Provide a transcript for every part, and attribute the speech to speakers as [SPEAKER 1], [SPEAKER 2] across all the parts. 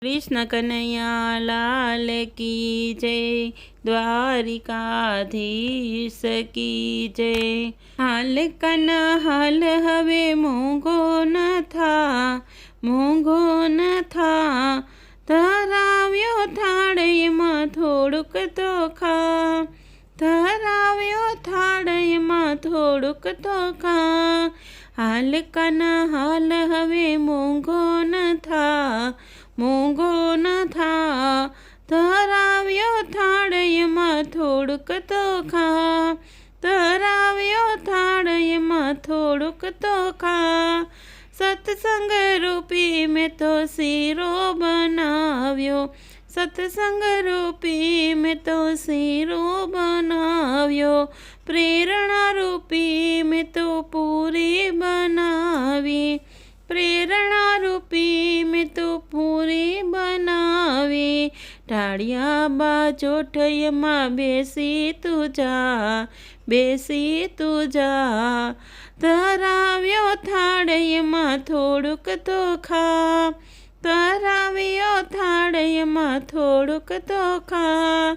[SPEAKER 1] कृष्ण कन्हैया लाल की जय, द्वारिकाधीश की जय। हाल कन हाल हवे मोंघो न था, मोंघो न था। धराव्यो थाळीમાં થોડુંક તો ખા, ધરાવ્યો થાળીમાં થોડુંક તો ખા। હાલ કન હાલ હવે મોંઘો ન થા, મોંઘો ન થા। ધરાવ્યો થાળીમાં થોડુંક તો ખા, ધરાવ્યો થાળીમાં થોડુંક તો ખા। સત્સંગ રૂપી મેં તો શીરો બનાવ્યો, સત્સંગ રૂપી મેં તો શીરો બનાવ્યો। પ્રેરણા રૂપી મેં તો પૂરી બનાવી, પ્રેરણા રૂપી મેં તો પૂરી બનાવી। ટાળિયા બાજોઠયમાં બેસી તું જા, બેસી તું જા। ધરાવ્યો થાળીમાં થોડુંક તો ખા, ધરાવ્યો થાળીમાં થોડુંક તો ખા।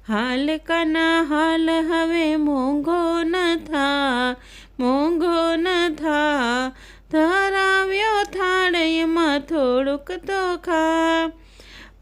[SPEAKER 1] હાલ કના હાલ હવે મોંઘો ન થા, મોંઘો ન થા। ધરાવ્યો થાળીમાં થોડુંક તો ખા।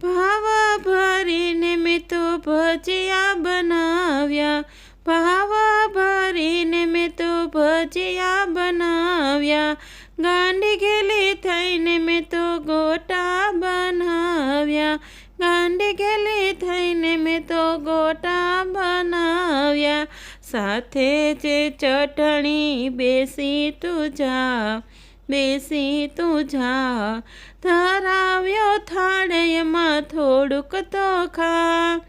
[SPEAKER 1] ભાવ ભરીને મેં તો ભજીયા બનાવ્યા, ભાવ ભરીને મેં તો ભજીયા બનાવ્યા। ગાંડી ઘેલી થઈને મેં તો ગોટા બનાવ્યા, ગાંડી ઘેલી થઈને મેં તો ગોટા બનાવ્યા। સાથે જે ચટણી બેસી તું જા, બેસી તું જા। ધરાવ્યો થાળીમાં થોડુંક તો ખા,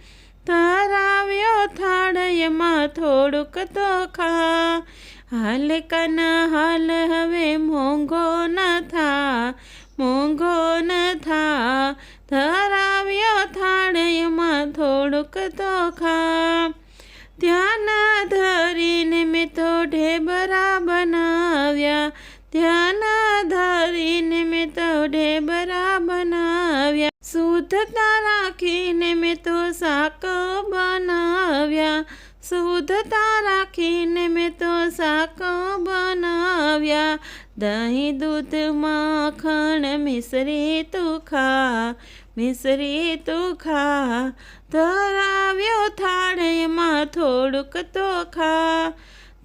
[SPEAKER 1] ધરાવ્યો થાળીમાં થોડુંક તો ખા। હાલ કન હાલ હવે મોંઘો ન થા, મોંઘો ન થા। ધરાવ્યો થાળીમાં થોડુંક તો ખા। ધ્યાન ધરીને મેં તો ઢેબરા બનાવ્યા, ધ્યાન ધરીને મેં તો ઢેબરા બનાવ્યા। શુદ્ધતા રાખીને મેં તો શાક બનાવ્યા, શુદ્ધતા રાખીને મેં તો શાક બનાવ્યા। દહીં દૂધ માખણ મિશ્રી તું ખા, મિશ્રી તું ખા। ધરાવ્યો થાળીમાં થોડુંક તો ખા,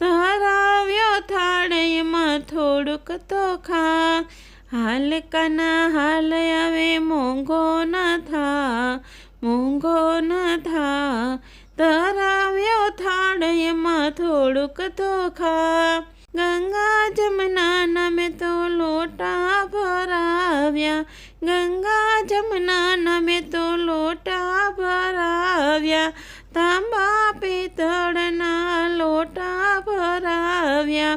[SPEAKER 1] ધરાવ્યો થાળીમાં થોડુંક તો ખા। હાલ કના હાલ હવે મોંઘો ન થા, મોંઘો ન થા। ધરાવ્યો થાળીમાં થોડુંક તો ખા। ગંગા જમના મેં તો લોટા ભરાવ્યા, ગંગા જમના મેં તો લોટા ભરાવ્યા। તાંબા પિત્તળના લોટા ભરાવ્યા,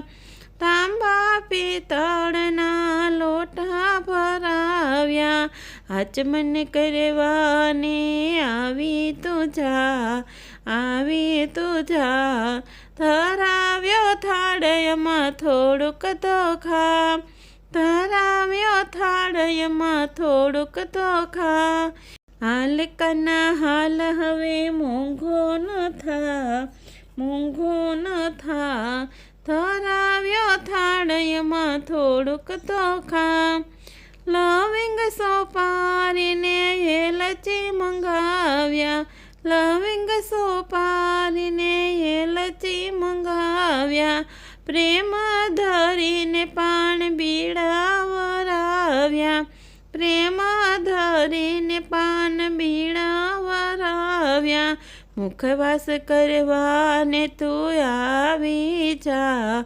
[SPEAKER 1] તાંબા પિત્તળના લોટા ભરાવ્યા। આચમન કરવાને આવી તું જા, આવી તું જા। ધરાવ્યો થાળીમાં થોડુંક તો ખા, ધરાવ્યો થાળીમાં થોડુંક તો ખા। હાલ કના હાલ હવે મોંઘો ન થા, મોંઘો ન થા। ધરાવ્યો થાળીમાં થોડુંક તો ખા। લવિંગ સોપારીને એલચી મંગાવ્યા, લવિંગ સોપારીને એલચી મંગાવ્યા। પ્રેમ ધરીને પાન બીડા વરાવ્યા, પ્રેમ ધરીને પાન બીડા વરાવ્યા। મુખવાસ કરવાને તું આવી જા,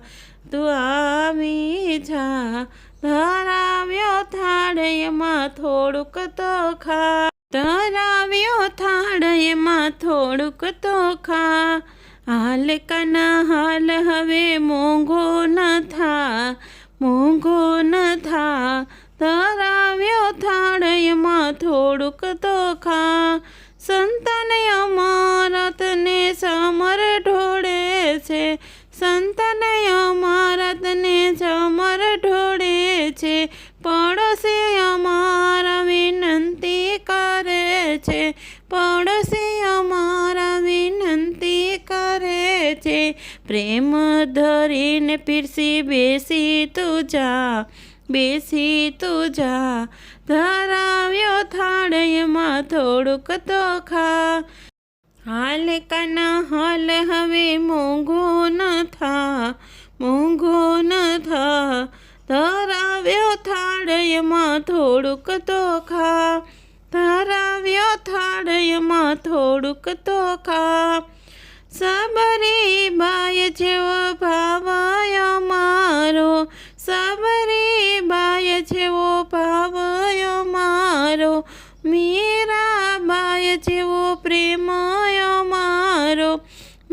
[SPEAKER 1] તું આવી જા। ધરાવ્યો થાળીમાં થોડુંક તો ખા, ધરાવ્યો થાળીમાં થોડુંક તો ખા। હાલ કના હાલ હવે મોંઘો ન થા, મોંઘો ન થા। ધરાવ્યો થાળીમાં થોડુંક તો ખા। સંતન અમારા તને સમર ઢોળે છે, સંતન અમારા તને સમર ઢોળે છે। પડોશી અમારા વિનંતી છે, પડોશી અમારા વિનંતી કરે છે, પ્રેમ ધરીને પીરસી બેસી તું જા, બેસી તું જા, ધરાવ્યો થાળ એમાં થોડુંક તો ખા. હાલ કાના હાલ હવે મોંઘો ન થા, મોંઘો ન થા, ધરાવ્યો થાળ એમાં થોડુંક તો ખા, ધરાવ્યો થાળ એમાં થોડુંક તો ખા. સબરી બાય જેવો ભાવ અમારો, સબરી બાય જેવો ભાવ અમારો, મીરાબાઈ જેવો પ્રેમ અમારો,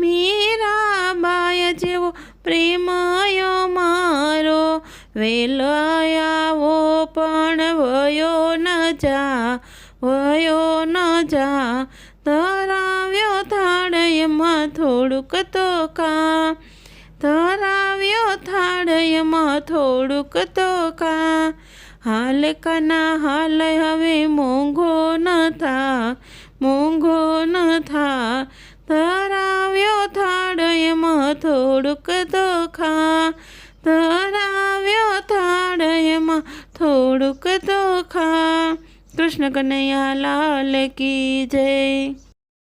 [SPEAKER 1] મીરાબાઈ જેવો પ્રેમ અમારો. વેલો આવો પણ વયો ન જા, વયો ન જા, ધરાવ્યો થાળ એમાં થોડુંક તો ખા, ધરાવ્યો થાળ એમાં થોડુંક તો ખા. હાલ કાના હાલ હવે મોંઘો ન થા, મોંઘો ન થા, ધરાવ્યો થાળ એમાં થોડુંક તો ખા, ધરાવ્યો થાળ એમાં થોડુંક તો ખા. કૃષ્ણ કનૈયા લાલ કી જય.